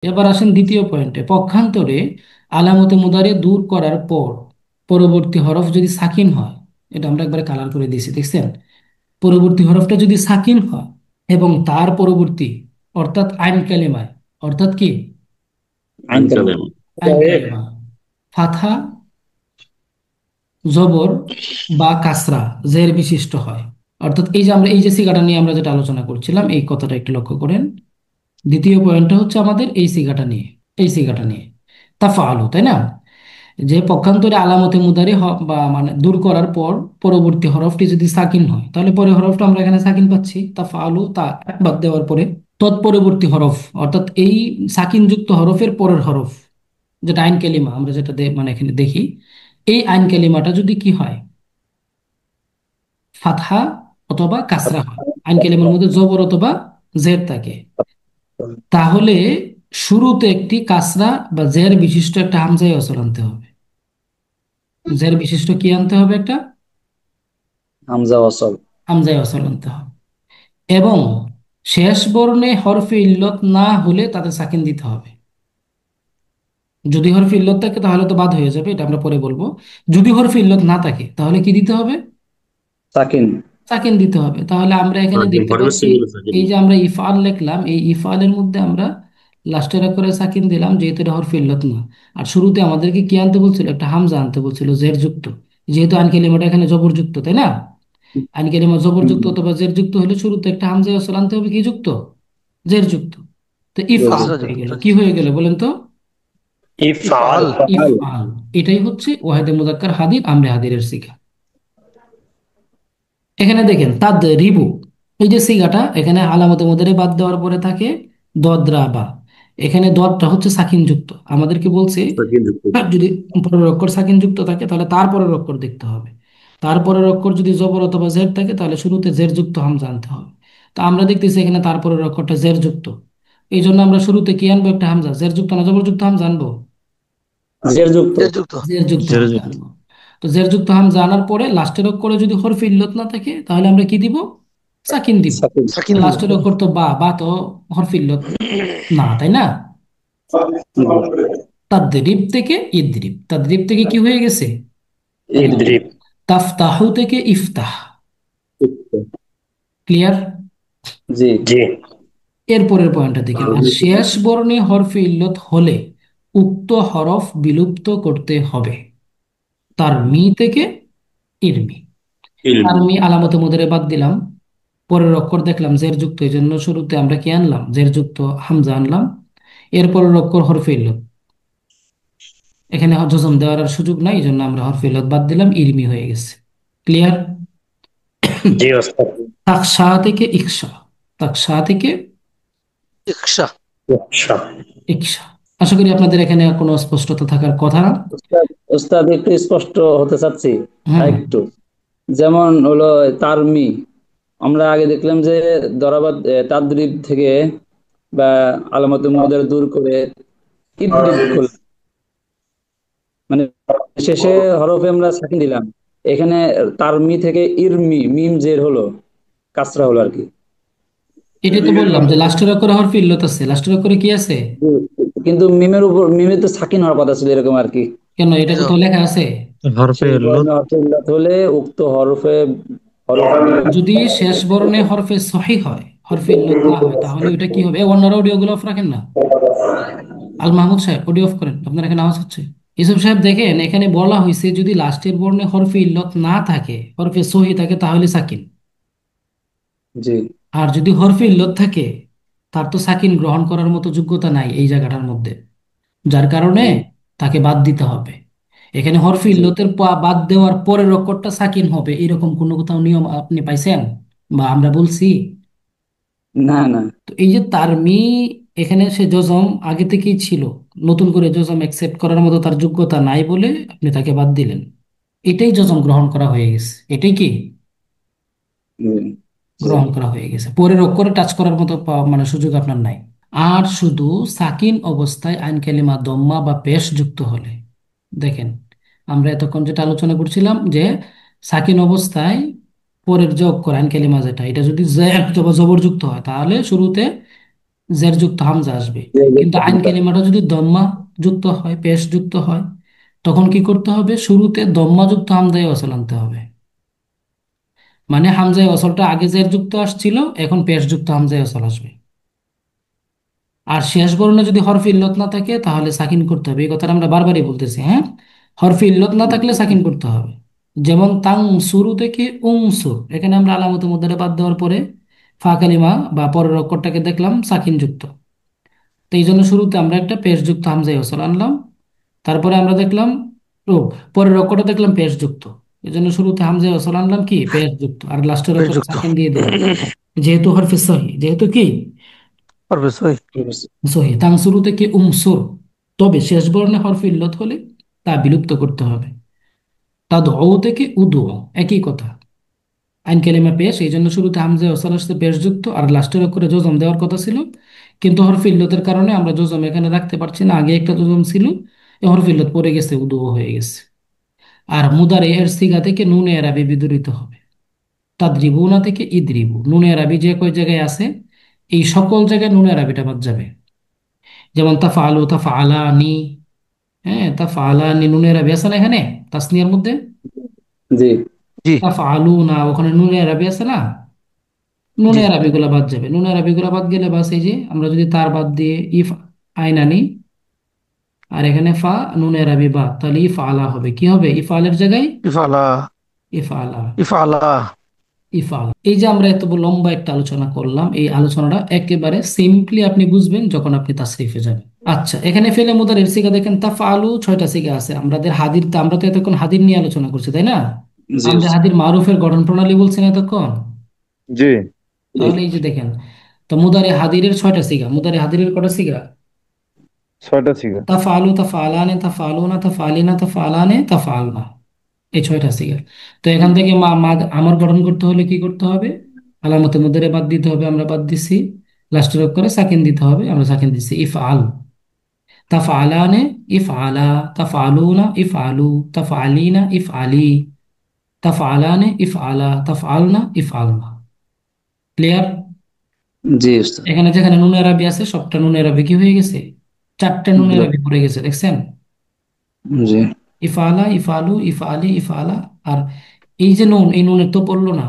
এবার আসেন দ্বিতীয় পয়েন্টে, পক্ষান্তরে আলামতে মুদারে দূর করার পর পরবর্তী হরফ যদি সাকিন হয়, এটা আমরা একবারে কালার করে দিয়েছি, দেখছেন? পরবর্তী হরফটা যদি সাকিন হয় এবং তার পরবর্তী অর্থাৎ আইন কালিমায়, অর্থাৎ কি আইন কালাম। আইন কালিমা ফাথা, জবর বা কাসরা জের বিশিষ্ট হয়, অর্থাৎ এই যে আমরা এই যে সিগাটা নিয়ে আমরা যেটা আলোচনা করছিলাম, এই কথাটা একটু লক্ষ্য করেন। দ্বিতীয় পয়েন্টটা হচ্ছে আমাদের এই সিগাটা নিয়ে, এই সিগাটা নিয়ে তাফআলু, তাই না? যে পক্ষান্তরে আলামতে মুদারি বা মানে দূর করার পর পরবর্তী হরফটি যদি সাকিন হয়, তাহলে পরের হরফটা আমরা এখানে সাকিন পাচ্ছি, তাফআলু, তা এক বাদ দেওয়ার পরে তৎপরবর্তী হরফ, অর্থাৎ এই সাকিন যুক্ত হরফের পরের হরফ, যেটা আইন কালিমা আমরা যেটা মানে এখানে দেখি, এই আইন কালিমাটা যদি কি হয়, ফাতহা অথবা কাসরা হয়, আইন কালিমার মধ্যে জবর অথবা জের থাকে, তাহলে শুরুতে একটি কাসরা বা জের বিশিষ্ট একটা হামজায় ওয়াসল আনতে হবে। জের বিশিষ্ট কি আনতে হবে? একটা হামজা ওয়াসল। হামজায় ওয়াসল আনতে হবে। এবং শেষ বর্ণে হরফে ইল্লত না হলে তাতে সাকিন দিতে হবে। যদি হরফে ইল্লত থাকে তাহলে তো বাদ হয়ে যাবে, এটা আমরা পরে বলবো। যদি হরফে ইল্লত না থাকে তাহলে কি দিতে হবে? সাকিন। সাকিন দিতে হবে। তাহলে আমরা এখানে সাকিন দেখতে হরফে পাচ্ছি, সিগলে সাকিন। এই যে আমরা ইফআল লিখলাম, এই ইফআলের মধ্যে আমরা লাস্টের করে সাকিন দিলাম, যেহেতু এটা হরফে ইল্লত না। আর শুরুতে আমাদেরকে কি আনতে বলছিল? একটা হামজা আনতে বলছিল জের যুক্ত, যেহেতু আন কালিমাটা এখানে জবরযুক্ত, তাই না? আন কালিমা জবরযুক্ত অথবা জের যুক্ত হলে শুরুতে একটা হামজা ওয়াসল আনতে হবে, কি যুক্ত? জের যুক্ত। তো ইফআল জি। হয়ে গেল, কি হয়ে গেল বলেন তো? ইফআল। ইফআল। এটাই হচ্ছে ওয়াহেদে মুযাক্কার হাদির আমরে হাদিরের সিগা। এখানে দেখেন তাদ রিবু, এই যে সিগাটা এখানে আলামতে মুদারে বাদ দেওয়ার পরে থাকে দদরা বা, এখানে দদটা হচ্ছে সাকিন যুক্ত। আমাদেরকে বলছে সাকিন যুক্ত। যদি পরের অক্ষর সাকিন যুক্ত থাকে তাহলে তারপরের অক্ষর দেখতে হবে। তারপরের অক্ষর যদি জবর অথবা জের থাকে তাহলে শুরুতে জের যুক্ত হামজা আনতে হবে। তো আমরা দেখতেছি এখানে তারপরের অক্ষরটা জের যুক্ত, এই জন্য আমরা শুরুতে কি আনবো? একটা হামজা। জের যুক্ত না জবর যুক্ত হামজা আনবো? জের যুক্ত। জের যুক্ত জেরে হামজা যুক্ত। আনবো। তো জের যুক্ত হামজা আনার পরে লাস্টের অক্ষরে যদি হরফে ইল্লত না থাকে তাহলে আমরা কি দিব? সাকিন দিব। সাকিন। লাস্টের অক্ষর তো বা, বা তো হরফে ইল্লত না, তাই না? তাদরিব থেকে ইদরিব, তাদরিব থেকে কি হয়ে গেছে? ইদরিব। ইদ্রিব। তাফতাহু থেকে ইফতাহ। ক্লিয়ার? জি। জি। এরপরের পয়েন্টটা দেখেন, আর শেষ বর্ণে হরফে ইল্লত হলে উক্ত হরফ বিলুপ্ত করতে হবে। তার মি থেকে ইরমি। ইলম। তার মি আলামতে মুদারে বাদ দিলাম, পরের অক্ষর দেখলাম জের যুক্ত, এই জন্য শুরুতে আমরা কি আনলাম? জের যুক্ত হামজা আনলাম। এরপরের অক্ষর হরফে ইল্লত, এখানে জজম দেওয়ার আর সুযোগ নাই, এই জন্য আমরা হরফে ইল্লত বাদ দিলাম, ইরমি হয়ে গেছে। ক্লিয়ার? জি ওস্তাদ। তাকসা থেকে ইকসা, তাকসা থেকে আচ্ছা। ইকসা। আশা করি আপনাদের এখানে কোনো স্পষ্টতা থাকার কথা না। ওস্তাদ, ওস্তাদ একটু স্পষ্ট হতে চাচ্ছি হুম। আরেকটু। যেমন হলো তারমি, আমরা আগে দেখলাম যে দরাবাত তাদরিব থেকে বা আলামত মুদার দূর করে ইদরিব করলাম, মানে শেষে হরফে আমরা সাকিন দিলাম। এখানে তারমি থেকে ইরমি, মিম জের হলো, কাসরা হলো আর কি। এটাই তো বললাম যে লাস্টের অক্ষরে হরফে ইল্লত আছে, লাস্টের অক্ষরে কি আছে? কিন্তু মিমের উপর, মিমে তো সাকিন হওয়ার কথা ছিল এরকম আর কি। কেন, এটা কোথাও লেখা আছে? হরফে শেষ এলো। বর্ণে হরফে ইল্লাত হলে উক্ত হরফে হরফ যদি শেষ বর্ণে হরফে সহি হয়, হরফে ইল্লত না হয়, তাহলে ওইটা কি হবে? অন্যরা অডিও গুলো অফ রাখেন না। আল মাহমুদ সাহেব অডিও অফ করেন, আপনার এখানে আওয়াজ হচ্ছে। ইউসুফ সাহেব দেখেন, এখানে বলা হয়েছে যদি লাস্টের বর্ণে হরফে ইল্লত না থাকে, হরফে সহি থাকে, তাহলে সাকিন। জি। আর যদি হরফে ইল্লত থাকে, তার তো সাকিন গ্রহণ করার মতো যোগ্যতা নাই এই জায়গাটার মধ্যে, যার কারণে জি। তাকে বাদ দিতে হবে। এখানে হরফে জি। ইল্লতের বাদ দেওয়ার পরের অক্ষরটা সাকিন হবে, এরকম কোনো কোথাও নিয়ম আপনি পাইছেন বা আমরা বলছি? না, না। তো এই যে তারমি, এখানে সে জজম আগে থেকেই ছিল, নতুন করে জজম অ্যাকসেপ্ট করার মতো তার যোগ্যতা নাই বলে আপনি তাকে বাদ দিলেন। এটাই জজম গ্রহণ করা হয়ে গেছে, এটাই কি জি। জি। গ্রহণ করা হয়ে গেছে, পরের অক্ষরে টাচ করার মতো মানে সুযোগ আপনার নাই। আর শুধু সাকিন অবস্থায় আইন কালিমা দম্মা বা পেশ যুক্ত হলে, দেখেন আমরা এতক্ষণ যেটা আলোচনা করছিলাম যে সাকিন অবস্থায় পরের যে অক্ষর আইন কালিমা যেটা, এটা যদি জবরযুক্ত হয় তাহলে শুরুতে জের যুক্ত হামজা আসবে। কিন্তু আইন কালিমাটা যদি দম্মা যুক্ত হয়, পেশ যুক্ত হয়, তখন কি করতে হবে? শুরুতে দম্মা যুক্ত হামজায় ওয়াসল আনতে হবে। মানে হামজায় ওয়াসলটা আগে জের যুক্ত আসছিল, এখন পেশ যুক্ত হামজায় ওয়াসল আসবে। আর শেষ বর্ণে যদি হরফে ইল্লত না থাকে তাহলে সাকিন করতে হবে। এই কথাটা আমরা বারবারই বলতেছি, হ্যাঁ। হরফে ইল্লত না থাকলে সাকিন করতে হবে। যেমন তাং শুরু থেকে উংসুর, এখানে আমরা আলামত মুদ্রা বাদ দেওয়ার পরে ফা কালিমা বা পরের অক্ষরটাকে দেখলাম সাকিন যুক্ত। তো এই জন্য শুরুতে আমরা একটা পেশ যুক্ত হামজায় ওয়াসল আনলাম। তারপরে আমরা দেখলাম, ও, পরের অক্ষরটা দেখলাম পেশ যুক্ত। এই জন্য শুরুতে হামজায় ওয়াসল আনলাম কি পেশ যুক্ত, আর লাস্টের অক্ষরে পেশযুক্ত সাকিন দিয়ে দিলাম। যেহেতু হরফে সহি, যেহেতু কি হরফে সহি। সহি, তাং শুরু থেকে উমসুর। তবে শেষ বর্ণে হরফে ইল্লত হলে তা বিলুপ্ত করতে হবে। তা দৌ থেকে উদু, একই কথা। আইন কালিমা পেশ, এই জন্য শুরুতে হামজায় ওয়াসল আসছে পেশ যুক্ত, আর লাস্টের অক্ষরে জজম দেওয়ার কথা ছিল, কিন্তু হরফে ইল্লতের কারণে আমরা জজম এখানে রাখতে পারছি না। আগে একটা জজম ছিল, এই হরফে ইল্লত পড়ে গেছে, উদু হয়ে গেছে। আর মুদারে এর সিগা থেকে নুনে এরাবি বিদরিত হবে। তাদরিবুনা থেকে ইদরিবু, নুনে এরাবি যে কয় জায়গায় আছে, এই সকল জায়গায় নুনে এরাবিটা বাদ যাবে। যেমন তাফআলু, তাফআলানি, হ্যাঁ, তাফআলানি নুনে এরাবি আছে না এখানে তাসনিয়ার মধ্যে? জি জি তাফআলুনা, ওখানে নুনে এরাবি আছে না? নুনে জি। আরবি গুলা বাদ যাবে। নুনে আরবি গুলা বাদ গেলে বাস এই যে আমরা যদি তার বাদ দিয়ে ইফ আইন আনি, আর এখানে ফা নুনে আরবি বাদ, তাহলে ইফ আলা হবে। কি হবে? ইফ আলের জায়গায় ইফআলা। ইফ আলা। ইফআলা। ইফ আলা। এই যে আমরা এত লম্বা একটা আলোচনা করলাম, এই আলোচনাটা একেবারে সিম্পলি আপনি বুঝবেন যখন আপনি তাসরিফে যাবেন। আচ্ছা, এখানে ফেলে মুদারের সিগা দেখেন, তাফআলু 6টা সিগা আছে। আমাদের হাদির, আমরা তো এতক্ষণ হাদির নিয়ে আলোচনা করছি, তাই না? জি আমরা হাদির মারুফের গঠন প্রণালী বলছি না এতক্ষণ? জি। জি তাহলে এই যে দেখেন, তো মুদারে হাদিরের 6টা সিগা। মুদারে হাদিরের কটা সিগা? ছয়টা ছিল। তাফআলু, তাফআলানে, তাফআলুনা, তাফআলিনা, তাফআলানে, তাফআলনা, এই 6টা সিগা। তো এখান থেকে আমার গঠন করতে হলে কি করতে হবে? আলামতের মধ্যে বাদ দিতে হবে, আমরা বাদ দিছি। লাস্টের অক্ষরে সাকিন দিতে হবে, আমরা সাকিন দিছি। ইফআল, তাফআলানে, ইফআলা, তাফআলুনা, ইফআলু, তাফআলিনা, ইফআলি, তাফআলানে, ইফআলা, তাফআলনা, ইফআলনা। ক্লিয়ার? জি উস্তাদ। এখানে যেখানে নুন আরবি আছে সবটা নুন আরবি কি হয়ে গেছে? 4টে নুন বিরাট। আরবি পড়ে গেছে, দেখছেন? জি ইফালা, ইফালু, ইফালি, ইফালা। আর এই যে নুন, এই নুনের তো পড়লো না।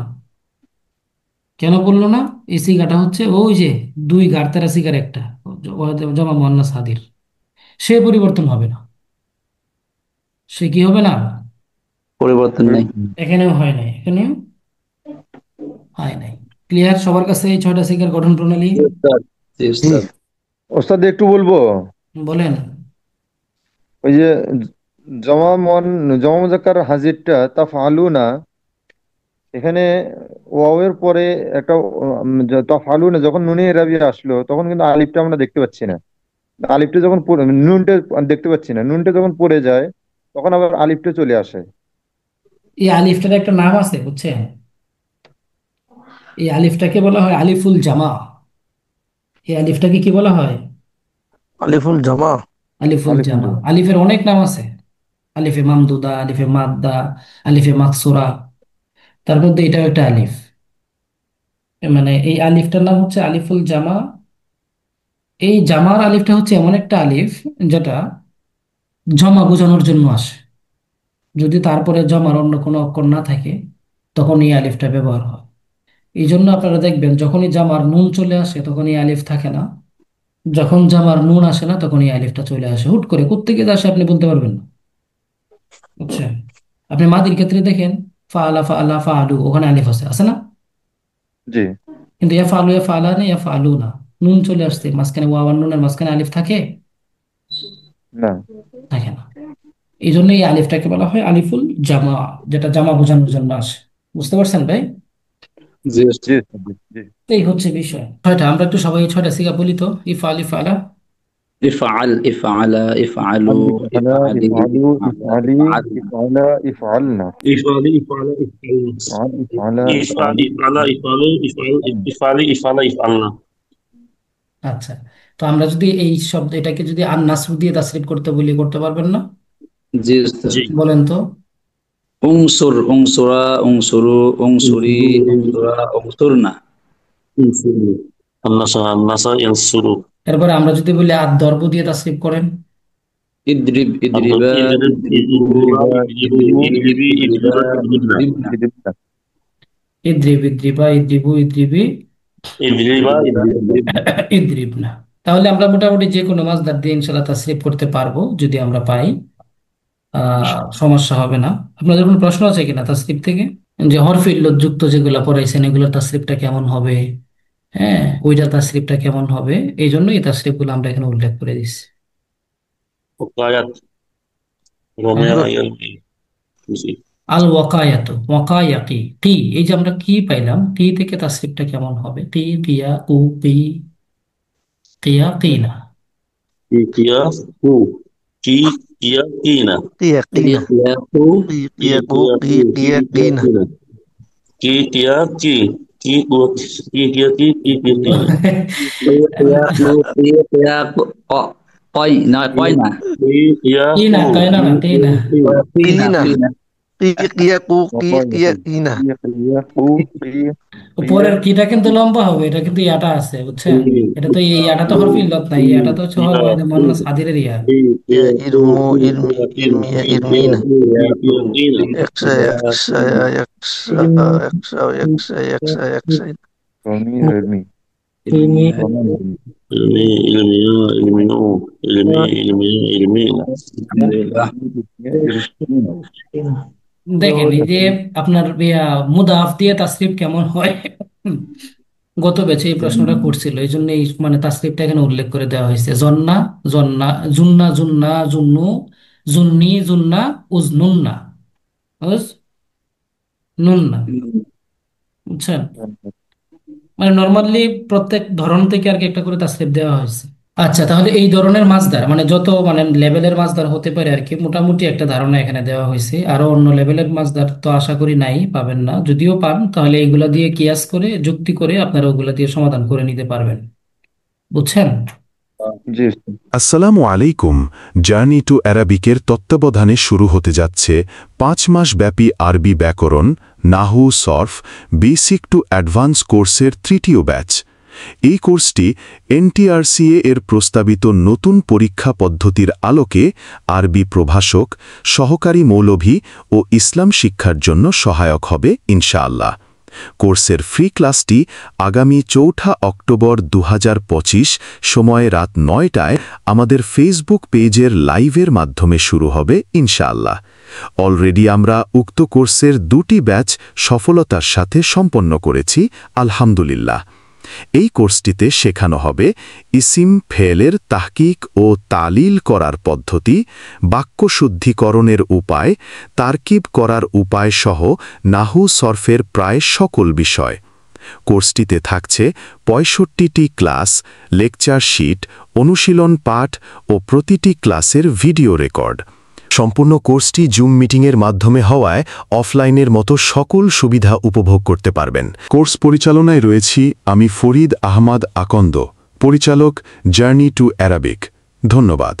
কেন পড়লো না? এই সিগাটা হচ্ছে ওই যে দুই গারতারা সিগার একটা, জমা মুয়ান্নাস হাদির, সে পরিবর্তন হবে না। সে কি হবে না? পরিবর্তন নেই। এখানেও হয় নাই, এখানেও হয় নাই। ক্লিয়ার সবার কাছে এই 6টা সিগার গঠন প্রণালী? জি উস্তাদ। জি জি। উস্তাদ। ওস্তাদ একটু বলবো, বলেন। ওই যে জমা মন জমা মুজাক্কার হাজিরটা তাফআলুনা, এখানে ওয়াওয়ের পরে একটা তাফআলুনা যখন নুনে রাবি আসলো তখন কিন্তু আলিফটা আমরা দেখতে পাচ্ছি না। আলিফটা যখন নুনটা দেখতে পাচ্ছি না, নুনটা যখন পড়ে যায় তখন আবার আলিফটা চলে আসে। এই আলিফটার একটা নাম আছে, বুঝছেন? এই আলিফটাকে বলা হয় আলিফুল জামা। এই আলিফটাকে কি বলা হয়? আলিফুল জামা। আলিফুল আলিফুল জামা। জামা। আলিফের অনেক নাম আছে। আলিফে মামদুদা, আলিফে মাদ্দা, আলিফে মাকসুরা, তার মধ্যে এটাও একটা আলিফ। মানে এই আলিফটার নাম হচ্ছে আলিফুল জামা। এই জামার আলিফটা হচ্ছে এমন একটা আলিফ যেটা জমা বোঝানোর জন্য আসে। যদি তারপরে জমার অন্য কোনো অক্ষর না থাকে তখন এই আলিফটা ব্যবহার হয়। এই জন্য আপনারা দেখবেন যখনই জামার নুন চলে আসে তখন এই আলিফ থাকে না, যখন জামার নুন আসে না তখন এই আলিফটা চলে আসে। হুট করে কোত্থেকে যে আসে আপনি বলতে পারবেন না, বুঝছেন? আপনি মাদির ক্ষেত্রে দেখেন, ফা আলা, ফা আলা, ফা আলু, ওখানে আলিফ আছে, আছে না? জি। কিন্তু ইয়া ফালু, ইয়া ফালা না, ইয়া ফালু না, নুন চলে আসছে মাঝখানে, ওয়াও আর নুনের মাঝখানে আলিফ থাকে? না। থাকে না। এই জন্য এই আলিফটাকে বলা হয় আলিফুল জামা, যেটা জামা বোঝানোর জন্য আসে। বুঝতে পারছেন ভাই? জি উস্তাদ। জি উস্তাদ, জি জি। তো এই হচ্ছে বিষয়। 6টা, আমরা একটু সবাই 6টা সিগা বলি তো। ইফা, আলিফ আলা। ইফআল, ইফআলা, ইফআলু, ইফআল, ইফআলা, ইফআলি, ইফআলু, ইফআলা, ইফআলি, ইফআলনা। ইফআলা, ইফআলনা। إفعالي إفعال إفعال ইফআল, ইফআলা, إفعال ইফআলি, إفعال إفعال إفعال ইফআলনা। إفعالي إفعال إفعالنا আচ্ছা, তো আমরা যদি এই শব্দ এটাকে যদি আন নাসব দিয়ে তাসরিফ করতে বলি, করতে পারবেন না? জি উস্তাদ। جي বলেন তো। উনসুর, উনসুরা, উনসুরু, উনসুরি, انصروا উনসুরা, উনসুরনা। انصروا النصر ينصر এরপরে আমরা যদি বলি আর দর্ব দিয়ে তাসরিফ করেন, ইদ্রিব الضرب ইদ্রিবা يضرب يضرب يضرب يضرب يضربنا ইদ্রিবনা ইদ্রিব ইদ্রিবা ইদ্রিবু ইদ্রিবি يضرب ইদ্রিব না। তাহলে আমরা মোটামুটি যে কোনো মাসদার দিয়ে ইনশাল্লাহ তাসরিফ করতে পারবো যদি আমরা পাই, সমস্যা হবে না। আপনাদের কোনো প্রশ্ন আছে কিনা তাসরিফ থেকে, যে হরফে ইল্লত যুক্ত যেগুলা পড়াইছেন এগুলোর তাসরিফটা কেমন হবে, হ্যাঁ ওইটার তাসরিফটা কেমন হবে, এই জন্য এই তাসরিফগুলো আমরা এখানে উল্লেখ করে দিচ্ছি। وقايات হ্যাঁ, رمية يلقي আল ওয়াকায়াত ওয়াকায়াকি কি, এই যে আমরা কি পাইলাম, কি থেকে তাসরিফটা কেমন হবে, কি কিয়া কু কি কিয়া কিনা। كيا كو كي كيا كينا يقينا ইয়াকু كي كيا كو كي كيا كي كي كيا كي كي كيا كي ইয়াকু ক কয় না কয় না كي كيا কিনা كو কয় না না কিনা। কিনা قينا قينا উপরের কিটা কিন্তু লম্বা হবে, এটা কিন্তু ইয়াটা আছে বুঝছেন, এটা তো এই ইয়াটা তো হরফ ইল্লত নাই, ইয়াটা তো হচ্ছে মুয়ান্নাস হাদিরের ইয়া। يا إرمو إرمي إرمي يا إرمينا يكسى يكسى يكسى يكسى يكسى يكسى يكسى رمي رمي ilmi ilmi alhamdulillah দেখেন এই যে আপনার মুদাফ দিয়ে তাসরিফ কেমন হয়, গত ব্যাচে এই প্রশ্নটা করছিল, এই জন্য এই মানে তাসরিফটা এখানে উল্লেখ করে দেওয়া হয়েছে। জন্না জন্না, জুন্না জুন্না, জুন্নু জুন্নি, জুন্না উজনুন্না, নুন্না, বুঝছেন? মানে নর্মালি প্রত্যেক ধরন থেকে আর কি একটা করে তাসরিফ দেওয়া হয়েছে। আচ্ছা, তাহলে এই ধরনের মাছদার মানে যত মানে লেভেলের মাছদার হতে পারে আর কি, মোটামুটি একটা ধারণা এখানে দেওয়া হয়েছে। আরো অন্য লেভেলের মাছদার তো আশা করি নাই, পাবেন না, যদিও পান তাহলে এইগুলা দিয়ে কিয়াস করে যুক্তি করে আপনারা ওগুলা দিয়ে সমাধান করে নিতে পারবেন, বুঝছেন? জি আসসালামু আলাইকুম। জার্নি টু অ্যারাবিকের তত্ত্বাবধানে শুরু হতে যাচ্ছে 5 মাস ব্যাপী আরবি ব্যাকরণ, নাহু, সরফ, বেসিক টু অ্যাডভান্স কোর্সের তৃতীয় ব্যাচ। এই কোর্সটি এনটিআরসিএ এর প্রস্তাবিত নতুন পরীক্ষা পদ্ধতির আলোকে আরবি প্রভাষক, সহকারী মৌলভী ও ইসলাম শিক্ষার জন্য সহায়ক হবে ইনশাআল্লাহ। কোর্সের ফ্রি ক্লাসটি আগামী 4 অক্টোবর 2025 সময় রাত 9টায় আমাদের ফেসবুক পেজের লাইভের মাধ্যমে শুরু হবে ইনশাআল্লাহ। অলরেডি আমরা উক্ত কোর্সের 2টি ব্যাচ সফলতার সাথে সম্পন্ন করেছি আলহামদুলিল্লাহ। এই কোর্সটিতে শেখানো হবে ইসিম ফেলের তাহকিক ও তালিল করার পদ্ধতি, বাক্য শুদ্ধিকরণের উপায়, তারকিব করার উপায় সহ নাহু সরফের প্রায় সকল বিষয়। কোর্সটিতে থাকছে 65টি ক্লাস, লেকচার শিট, অনুশীলন পাঠ ও প্রতিটি ক্লাসের ভিডিও রেকর্ড। সম্পূর্ণ কোর্সটি জুম মিটিংয়ের মাধ্যমে হওয়ায় অফলাইনের মতো সকল সুবিধা উপভোগ করতে পারবেন। কোর্স পরিচালনায় রয়েছি আমি ফরিদ আহমদ আকন্দ, পরিচালক জার্নি টু অ্যারাবিক। ধন্যবাদ।